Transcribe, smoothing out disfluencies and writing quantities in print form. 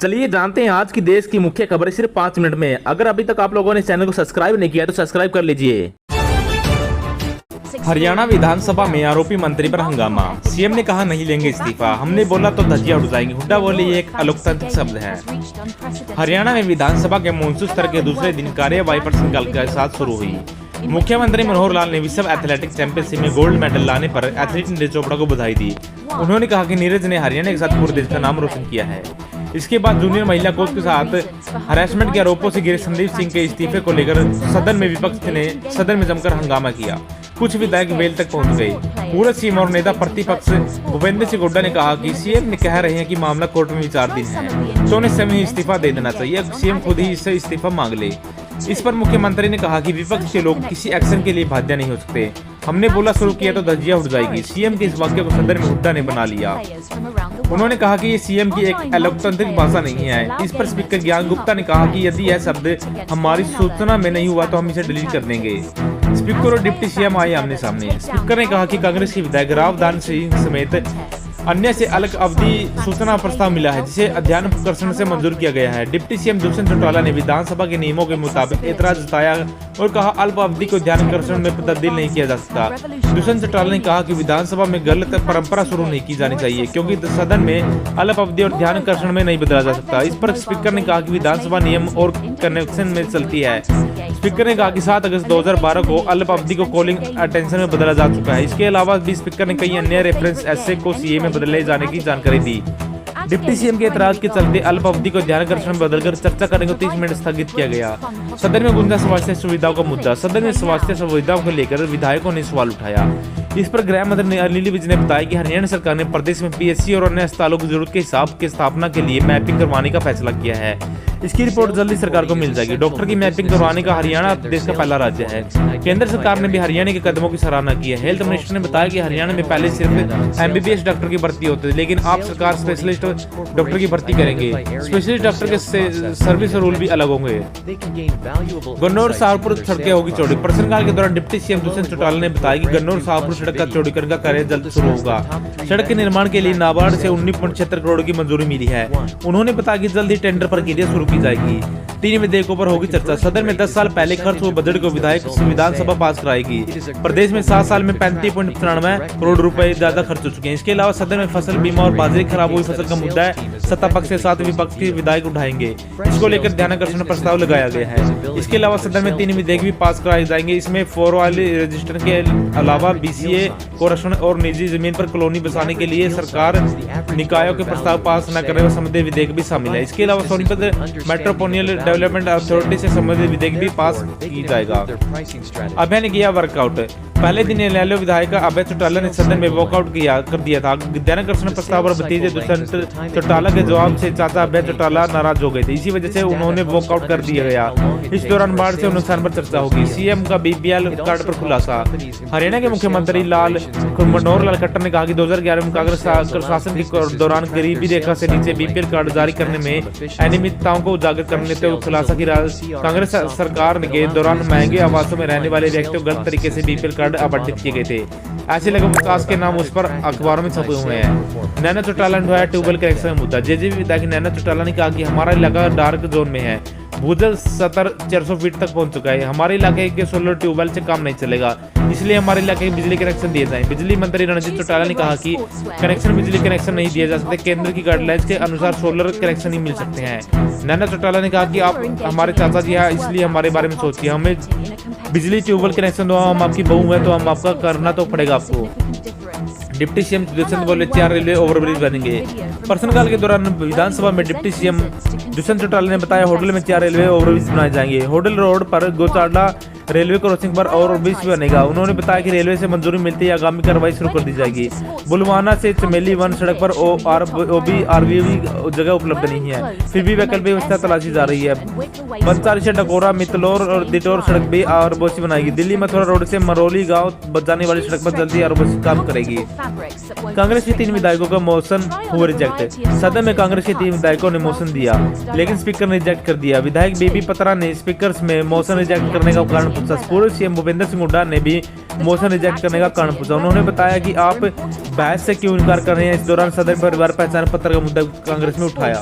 चलिए जानते हैं आज की देश की मुख्य खबरें सिर्फ 5 मिनट में। अगर अभी तक आप लोगों ने चैनल को सब्सक्राइब नहीं किया तो सब्सक्राइब कर लीजिए। हरियाणा विधानसभा में आरोपी मंत्री पर हंगामा। सीएम ने कहा नहीं लेंगे इस्तीफा, हमने बोला तो धज्जियां उड़ जाएंगी। हुड्डा बोली एक अलोकतांत्रिक शब्द है। हरियाणा में विधानसभा के मानसून सत्र के दूसरे दिन कार्यवाही प्रश्नकाल के साथ शुरू हुई। मुख्यमंत्री मनोहर लाल ने विश्व एथलेटिक्स चैंपियनशिप में गोल्ड मेडल लाने पर एथलीट नीरज चोपड़ा को बधाई दी। उन्होंने कहा कि नीरज ने हरियाणा के साथ पूरे देश का नाम रोशन किया है। इसके बाद जूनियर महिला कोच के साथ हरासमेंट के आरोपों से घिरे संदीप सिंह के इस्तीफे को लेकर सदन में विपक्ष ने सदन में जमकर हंगामा किया। कुछ विधायक वेल तक पहुंच गए। पूर्व सीएम और नेता प्रतिपक्ष भूपेंद्र सिंह हुड्डा ने कहा कि सीएम ने कह रहे हैं कि मामला कोर्ट में विचाराधीन है, तो उन्हें समय इस्तीफा दे देना चाहिए। सीएम खुद ही इससे इस्तीफा मांग ले। इस पर मुख्यमंत्री ने कहा कि विपक्ष के लोग किसी एक्शन के लिए बाध्य नहीं हो सकते। हमने बोला शुरू किया तो धज्जियां उड़ जाएगी। सीएम के इस वाक्य को सदन में हुड्डा ने बना लिया। उन्होंने कहा कि ये सीएम की एक लोकतांत्रिक भाषा नहीं है। इस पर स्पीकर ज्ञान गुप्ता ने कहा कि यदि यह शब्द हमारी सूचना में नहीं हुआ तो हम इसे डिलीट कर देंगे। स्पीकर और डिप्टी सीएम आए आमने सामने। स्पीकर ने कहा कि कांग्रेस के विधायक रावदान सिंह समेत अन्य से अलग अवधि सूचना प्रस्ताव मिला है, जिसे अध्यादेशन से मंजूर किया गया है। डिप्टी सीएम दुष्यंत चौटाला ने विधानसभा के नियमों के मुताबिक एतराज जताया और कहा अल्प अवधि को ध्यानाकर्षण में तब्दील नहीं किया जा सकता। दुष्यंत चौटाला ने कहा कि विधानसभा में गलत परंपरा शुरू नहीं की जानी चाहिए, क्योंकि सदन में अल्प अवधि और ध्यानाकर्षण में नहीं बदला जा सकता। इस पर स्पीकर ने कहा कि विधानसभा नियम और कनेक्शन में चलती है। स्पीकर ने कहा कि 7 अगस्त 2012 को अल्प अवधि को कॉलिंग अटेंशन में बदला जा चुका है। इसके अलावा भी स्पीकर ने कई अन्य रेफरेंस ऐसे को सीए में बदले जाने की जानकारी दी। डिप्टी सीएम के एतराज के चलते अल्प अवधि को ध्यानाकर्षण में बदलकर चर्चा करने को 30 मिनट स्थगित किया गया। सदन में गूंजा स्वास्थ्य सुविधाओं का मुद्दा। सदन में स्वास्थ्य सुविधाओं को लेकर विधायकों ने सवाल उठाया। इस पर गृह मंत्री अनिल विज ने बताया कि हरियाणा सरकार ने प्रदेश में पीएचसी और अन्य अस्पतालों की जरूरत के हिसाब की स्थापना के लिए मैपिंग करवाने का फैसला किया है। इसकी रिपोर्ट जल्दी सरकार को मिल जाएगी। डॉक्टर की मैपिंग करवाने का हरियाणा देश का पहला राज्य है। केंद्र सरकार ने भी हरियाणा के कदमों की सराहना की है। हेल्थ मिनिस्टर ने बताया कि हरियाणा में पहले सिर्फ एमबीबीएस डॉक्टर की भर्ती होती थी, लेकिन आप सरकार स्पेशलिस्ट डॉक्टर की भर्ती करेंगे। स्पेशलिस्ट डॉक्टर के सर्विस रूल भी अलग होंगे। गन्नौर शाहपुर सड़कें होगी चौड़ी। प्रश्नकाल के दौरान डिप्टी सीएम दुष्यंत चौटाला ने बताया कि गन्नौर शाहपुर सड़क का चौड़ीकरण का कार्य जल्द शुरू होगा। सड़क के निर्माण के लिए नाबार्ड से 19.76 करोड़ की मंजूरी मिली है। उन्होंने बताया कि जल्द ही टेंडर प्रक्रिया शुरू की जाएगी। 3 विधेयकों पर होगी चर्चा। सदन में 10 साल पहले खर्च हुए बजट को विधानसभा पास कराएगी। प्रदेश में 7 साल में 35.93 करोड़ रुपए ज्यादा खर्च हो चुके हैं। इसके अलावा सदन में फसल बीमा और बाजरे खराब हुई फसल का मुद्दा है। सत्ता पक्ष के साथ विपक्ष के विधायक उठाएंगे। इसको लेकर ध्यानाकर्षण प्रस्ताव लगाया गया है। इसके अलावा सदन में 3 विधेयक भी पास कराए जाएंगे। इसमें 4 वाले रजिस्टर के अलावा बीसीए कोरक्षण और निजी जमीन पर कॉलोनी बसाने के लिए सरकार निकायों के प्रस्ताव पास न करने संबंधित विधेयक भी शामिल है। इसके अलावा सोनीपत मेट्रोपोलियन डेवलपमेंट अथॉरिटी से संबंधित विधेयक भी पास की जाएगा। अभय ने किया वर्कआउट। पहले दिन न्यायालय विधायक अभय चौटाला ने सदन में वॉकआउट कर दिया था। ध्यानाकर्षण प्रस्ताव पर भतीजे दुष्यंत चौटाला के जवाब से चाचा अभय चौटाला नाराज हो गए थे। इसी वजह से उन्होंने वॉकआउट कर दिया गया। इस दौरान बाढ़ से नुकसान पर चर्चा होगी। सीएम का बीपीएल कार्ड पर खुलासा। हरियाणा के मुख्यमंत्री मनोहर लाल खट्टर ने कहा कि 2011 में कांग्रेस शासन के दौरान गरीबी रेखा से नीचे बीपीएल कार्ड जारी करने में अनियमितताओं को उजागर करने तो खुलासा की कांग्रेस सरकार के दौरान महंगे आवासों में रहने वाले व्यक्तियों को गलत तरीके से बीपीएल कार्ड आवंटित किए गए थे। ऐसे लोगों विकास के नाम उस पर अखबारों में छपे हुए हैं। नैना चौटाला ने उठाया ट्यूबवेल कनेक्शन का मुद्दा। जेजेपी विधायक नैना चौटाला ने कहा कि हमारा इलाका डार्क जोन में है। भूजल स्तर 400 फीट तक पहुंच चुका है। हमारे इलाके के सोलर ट्यूबवेल से काम नहीं चलेगा, इसलिए हमारे इलाके में बिजली कनेक्शन दिए जाएं। बिजली मंत्री रणजीत चौटाला ने कहा कि बिजली कनेक्शन नहीं दिए जा सकते। केंद्र की गाइडलाइंस के अनुसार सोलर कनेक्शन ही मिल सकते हैं। नैना चौटाला ने कहा कि आप हमारे चाचा जी हैं, इसलिए हमारे बारे में सोचिए। हमें बिजली ट्यूबवेल कनेक्शन दो, हम आपकी बहू है तो हम आपका करना तो पड़ेगा आपको। डिप्टी सीएम दुष्यंत बोले 4 रेलवे ओवरब्रिज बनेंगे। प्रश्नकाल के दौरान विधानसभा में डिप्टी सीएम दुष्यंत चौटाला ने बताया होडल में 4 रेलवे ओवरब्रिज बनाए जाएंगे। होडल रोड पर गोचाडा रेलवे क्रॉसिंग पर ओवरब्रिज बनेगा। उन्होंने बताया कि रेलवे से मंजूरी मिलती है आगामी कार्रवाई शुरू कर दी जाएगी। बुलवाना से चमेली वन सड़क पर आरवीवी जगह उपलब्ध नहीं है, फिर भी वैकल्पिक व्यवस्था तलाशी जा रही है। बंसारी से डकोरा मितलोर और दिटोर सड़क भी आरबोसी बनाएगी। दिल्ली मथुरा रोड से मरोली गांव जाने वाली सड़क पर जल्दी आरबोसी काम करेगी। कांग्रेस के 3 विधायकों का मोशन हुआ रिजेक्ट। सदन में कांग्रेस के 3 विधायकों ने मोशन दिया, लेकिन स्पीकर ने रिजेक्ट कर दिया। विधायक बेबी पत्रा ने स्पीकर में मोशन रिजेक्ट करने का कारण पूछा। पूर्व सीएम भूपेंद्र सिंह हुड्डा ने भी मोशन रिजेक्ट करने का कारण पूछा। उन्होंने बताया कि आप बहस से क्यों इनकार कर रहे हैं। इस दौरान सदन परिवार पहचान पत्र का मुद्दा कांग्रेस में उठाया।